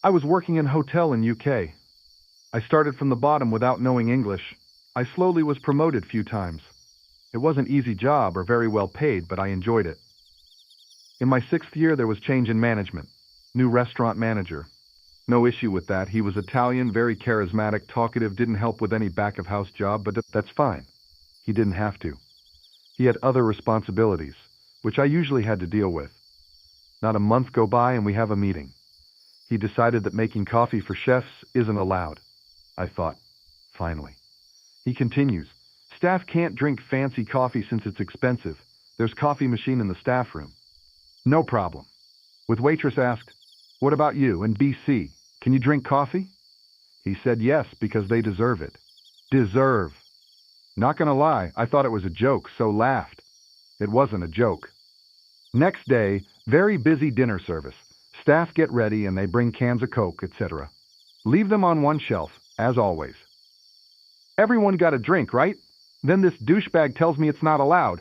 I was working in a hotel in UK. I started from the bottom without knowing English. I slowly was promoted few times. It wasn't easy job or very well paid, but I enjoyed it. In my 6th year, there was change in management. New restaurant manager. No issue with that. He was Italian, very charismatic, talkative, didn't help with any back-of-house job, but that's fine. He didn't have to. He had other responsibilities, which I usually had to deal with. Not a month go by and we have a meeting. He decided that making coffee for chefs isn't allowed. I thought, finally. He continues, staff can't drink fancy coffee since it's expensive. There's coffee machine in the staff room. No problem. With waitress asked, what about you in BC? Can you drink coffee? He said yes, because they deserve it. Deserve. Not gonna lie, I thought it was a joke, so laughed. It wasn't a joke. Next day, very busy dinner service. Staff get ready and they bring cans of Coke, etc. Leave them on one shelf, as always. Everyone got a drink, right? Then this douchebag tells me it's not allowed.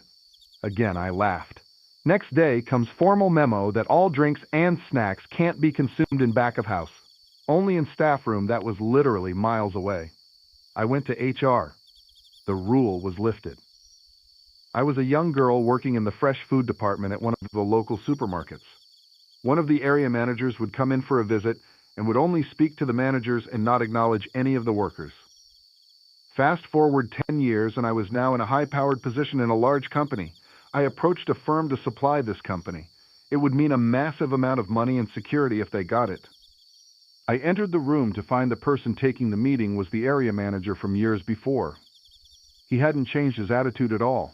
Again, I laughed. Next day comes formal memo that all drinks and snacks can't be consumed in back of house. Only in staff room that was literally miles away. I went to HR. The rule was lifted. I was a young girl working in the fresh food department at one of the local supermarkets. One of the area managers would come in for a visit and would only speak to the managers and not acknowledge any of the workers. Fast forward 10 years and I was now in a high-powered position in a large company. I approached a firm to supply this company. It would mean a massive amount of money and security if they got it. I entered the room to find the person taking the meeting was the area manager from years before. He hadn't changed his attitude at all.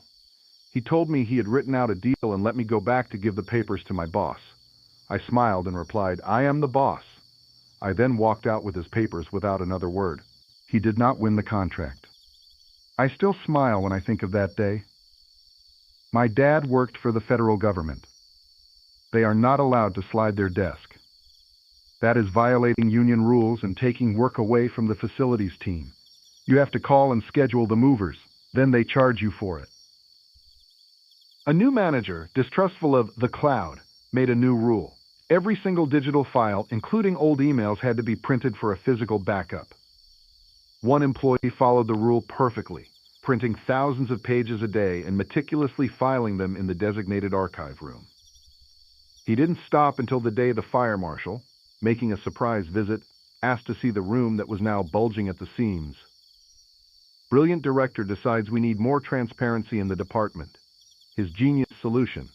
He told me he had written out a deal and let me go back to give the papers to my boss. I smiled and replied, I am the boss. I then walked out with his papers without another word. He did not win the contract. I still smile when I think of that day. My dad worked for the federal government. They are not allowed to slide their desk. That is violating union rules and taking work away from the facilities team. You have to call and schedule the movers, then they charge you for it. A new manager, distrustful of the cloud, made a new rule. Every single digital file, including old emails, had to be printed for a physical backup. One employee followed the rule perfectly, printing thousands of pages a day and meticulously filing them in the designated archive room. He didn't stop until the day the fire marshal, making a surprise visit, asked to see the room that was now bulging at the seams. Brilliant director decides we need more transparency in the department. His genius solution: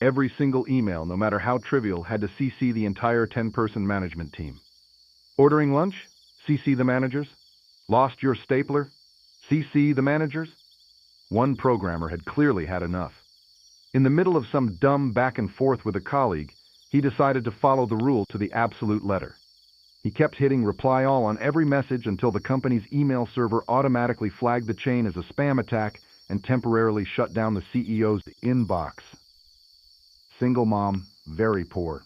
every single email, no matter how trivial, had to CC the entire 10-person management team. Ordering lunch? CC the managers. Lost your stapler? CC the managers? One programmer had clearly had enough. In the middle of some dumb back and forth with a colleague, he decided to follow the rule to the absolute letter. He kept hitting reply all on every message until the company's email server automatically flagged the chain as a spam attack and temporarily shut down the CEO's inbox. Single mom, very poor.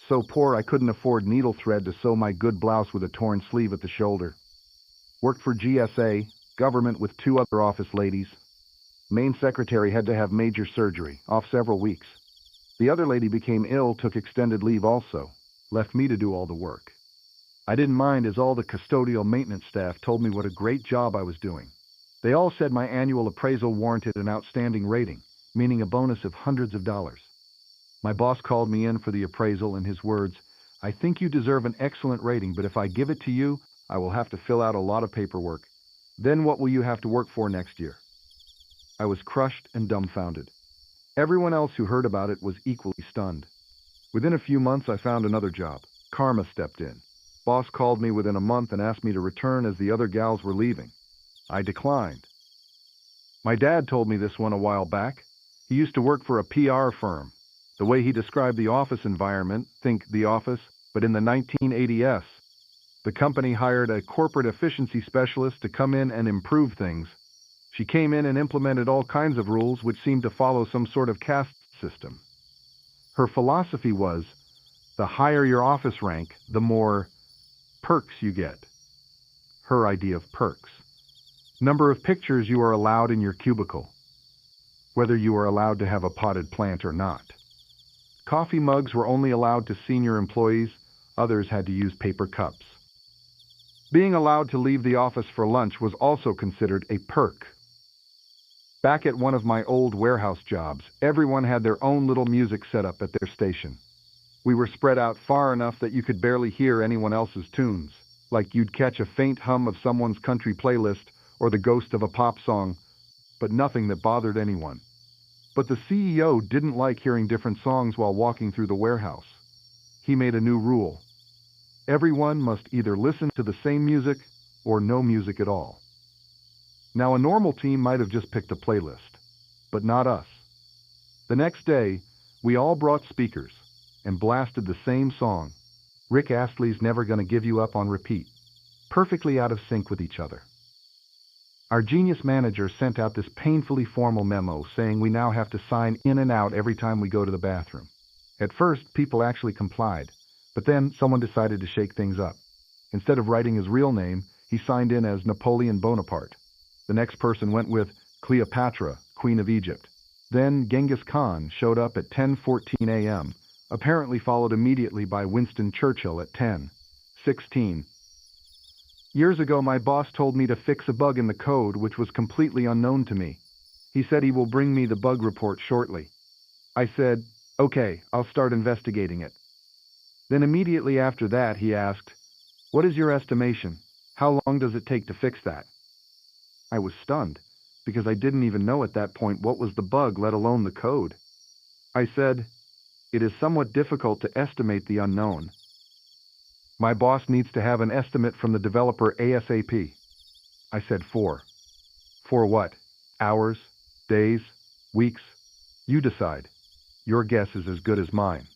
So poor I couldn't afford needle thread to sew my good blouse with a torn sleeve at the shoulder. Worked for GSA, government, with 2 other office ladies. Main secretary had to have major surgery, off several weeks. The other lady became ill, took extended leave also. Left me to do all the work. I didn't mind, as all the custodial maintenance staff told me what a great job I was doing. They all said my annual appraisal warranted an outstanding rating, meaning a bonus of hundreds of dollars. My boss called me in for the appraisal. In his words, I think you deserve an excellent rating, but if I give it to you, I will have to fill out a lot of paperwork. Then what will you have to work for next year? I was crushed and dumbfounded. Everyone else who heard about it was equally stunned. Within a few months, I found another job. Karma stepped in. Boss called me within a month and asked me to return as the other gals were leaving. I declined. My dad told me this one a while back. He used to work for a PR firm. The way he described the office environment, think The Office, but in the 1980s. The company hired a corporate efficiency specialist to come in and improve things. She came in and implemented all kinds of rules which seemed to follow some sort of caste system. Her philosophy was, the higher your office rank, the more perks you get. Her idea of perks. Number of pictures you are allowed in your cubicle. Whether you are allowed to have a potted plant or not. Coffee mugs were only allowed to senior employees. Others had to use paper cups. Being allowed to leave the office for lunch was also considered a perk. Back at one of my old warehouse jobs, everyone had their own little music set up at their station. We were spread out far enough that you could barely hear anyone else's tunes, like you'd catch a faint hum of someone's country playlist or the ghost of a pop song, but nothing that bothered anyone. But the CEO didn't like hearing different songs while walking through the warehouse. He made a new rule. Everyone must either listen to the same music or no music at all. Now, a normal team might have just picked a playlist, but not us. The next day, we all brought speakers and blasted the same song, Rick Astley's Never Gonna Give You Up, on repeat, perfectly out of sync with each other. Our genius manager sent out this painfully formal memo saying we now have to sign in and out every time we go to the bathroom. At first, people actually complied, but then someone decided to shake things up. Instead of writing his real name, he signed in as Napoleon Bonaparte. The next person went with Cleopatra, Queen of Egypt. Then Genghis Khan showed up at 10:14 a.m., apparently followed immediately by Winston Churchill at 10:16. Years ago, my boss told me to fix a bug in the code which was completely unknown to me. He said he will bring me the bug report shortly. I said, "Okay, I'll start investigating it." Then immediately after that, he asked, "What is your estimation? How long does it take to fix that?" I was stunned, because I didn't even know at that point what was the bug, let alone the code. I said, "It is somewhat difficult to estimate the unknown. My boss needs to have an estimate from the developer ASAP." I said 4. 4 what? Hours? Days? Weeks? You decide. Your guess is as good as mine.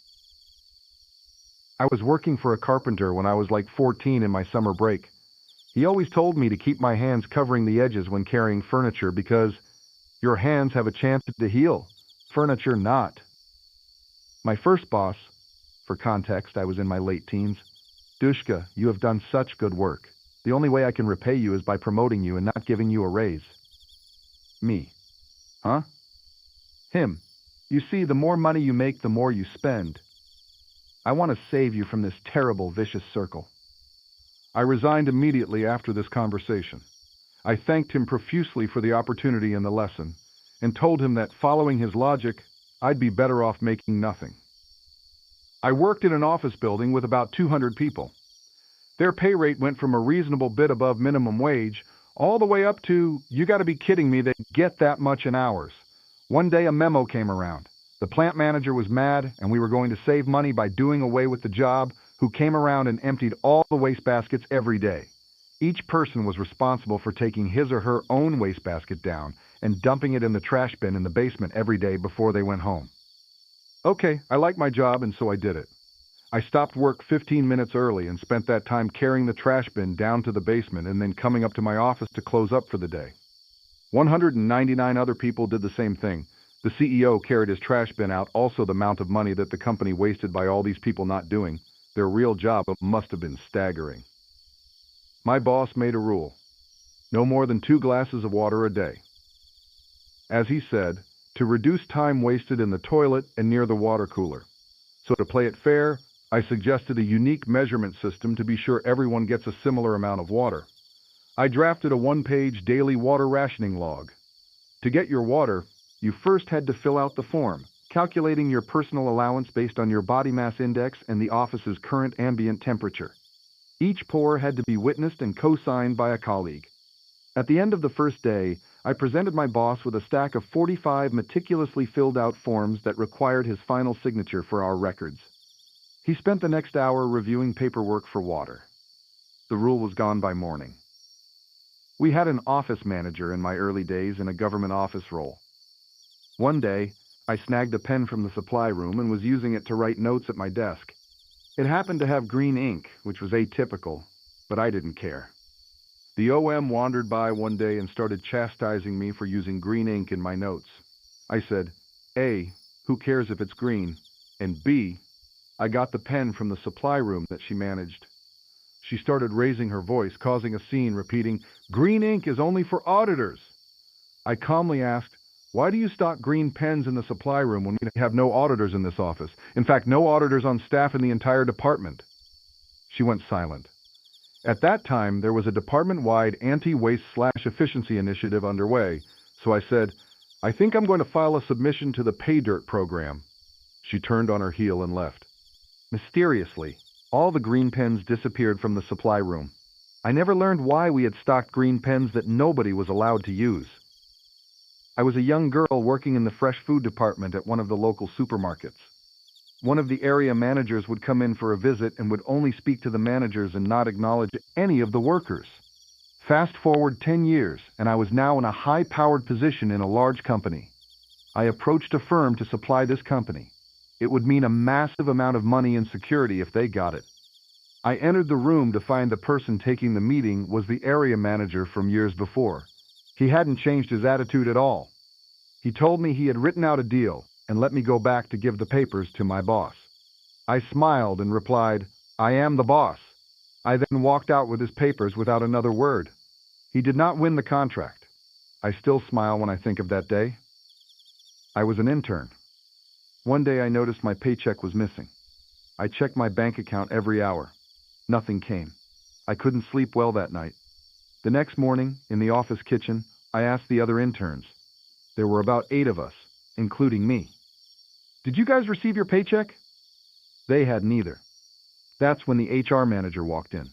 I was working for a carpenter when I was like 14 in my summer break. He always told me to keep my hands covering the edges when carrying furniture because your hands have a chance to heal, furniture not. My first boss, for context, I was in my late teens, "Dushka, you have done such good work. The only way I can repay you is by promoting you and not giving you a raise." Me. Huh? Him. "You see, the more money you make, the more you spend. I want to save you from this terrible, vicious circle." I resigned immediately after this conversation. I thanked him profusely for the opportunity and the lesson, and told him that, following his logic, I'd be better off making nothing. I worked in an office building with about 200 people. Their pay rate went from a reasonable bit above minimum wage all the way up to, you gotta be kidding me, they get that much in hours. One day a memo came around. The plant manager was mad, and we were going to save money by doing away with the job, who came around and emptied all the wastebaskets every day. Each person was responsible for taking his or her own wastebasket down and dumping it in the trash bin in the basement every day before they went home. Okay, I liked my job, and so I did it. I stopped work 15 minutes early and spent that time carrying the trash bin down to the basement and then coming up to my office to close up for the day. 199 other people did the same thing. The CEO carried his trash bin out, also the amount of money that the company wasted by all these people not doing. Their real job must have been staggering. My boss made a rule. No more than 2 glasses of water a day. As he said, to reduce time wasted in the toilet and near the water cooler. So to play it fair, I suggested a unique measurement system to be sure everyone gets a similar amount of water. I drafted a 1-page daily water rationing log. To get your water, you first had to fill out the form, calculating your personal allowance based on your body mass index and the office's current ambient temperature. Each pour had to be witnessed and co-signed by a colleague. At the end of the first day, I presented my boss with a stack of 45 meticulously filled out forms that required his final signature for our records. He spent the next hour reviewing paperwork for water. The rule was gone by morning. We had an office manager in my early days in a government office role. One day, I snagged a pen from the supply room and was using it to write notes at my desk. It happened to have green ink, which was atypical, but I didn't care. The OM wandered by one day and started chastising me for using green ink in my notes. I said, A, who cares if it's green? And B, I got the pen from the supply room that she managed. She started raising her voice, causing a scene, repeating, "Green ink is only for auditors." I calmly asked, "Why do you stock green pens in the supply room when we have no auditors in this office? In fact, no auditors on staff in the entire department." She went silent. At that time, there was a department-wide anti-waste/efficiency initiative underway, so I said, I think I'm going to file a submission to the pay dirt program. She turned on her heel and left. Mysteriously, all the green pens disappeared from the supply room. I never learned why we had stocked green pens that nobody was allowed to use. I was a young girl working in the fresh food department at one of the local supermarkets. One of the area managers would come in for a visit and would only speak to the managers and not acknowledge any of the workers. Fast forward 10 years, and I was now in a high-powered position in a large company. I approached a firm to supply this company. It would mean a massive amount of money and security if they got it. I entered the room to find the person taking the meeting was the area manager from years before. He hadn't changed his attitude at all. He told me he had written out a deal and let me go back to give the papers to my boss. I smiled and replied, I am the boss. I then walked out with his papers without another word. He did not win the contract. I still smile when I think of that day. I was an intern. One day I noticed my paycheck was missing. I checked my bank account every hour. Nothing came. I couldn't sleep well that night. The next morning, in the office kitchen, I asked the other interns. There were about 8 of us, including me. Did you guys receive your paycheck? They had neither. That's when the HR manager walked in.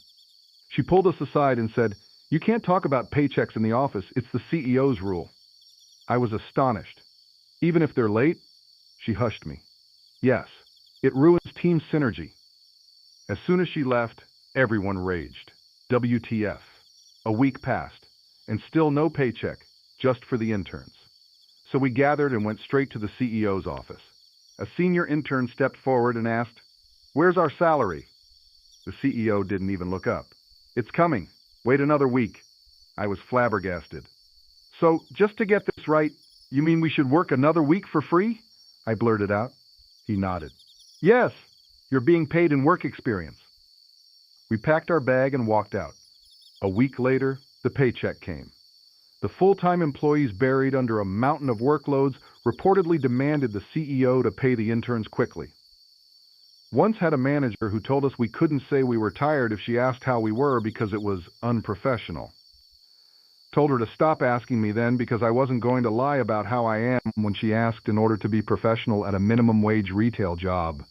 She pulled us aside and said, You can't talk about paychecks in the office. It's the CEO's rule. I was astonished. Even if they're late? She hushed me. Yes, it ruins team synergy. As soon as she left, everyone raged. WTF. A week passed, and still no paycheck, just for the interns. So we gathered and went straight to the CEO's office. A senior intern stepped forward and asked, Where's our salary? The CEO didn't even look up. It's coming. Wait another week. I was flabbergasted. So, just to get this right, you mean we should work another week for free? I blurted out. He nodded. Yes, you're being paid in work experience. We packed our bag and walked out. A week later, the paycheck came. The full-time employees buried under a mountain of workloads reportedly demanded the CEO to pay the interns quickly. Once had a manager who told us we couldn't say we were tired if she asked how we were because it was unprofessional. Told her to stop asking me then because I wasn't going to lie about how I am when she asked in order to be professional at a minimum wage retail job.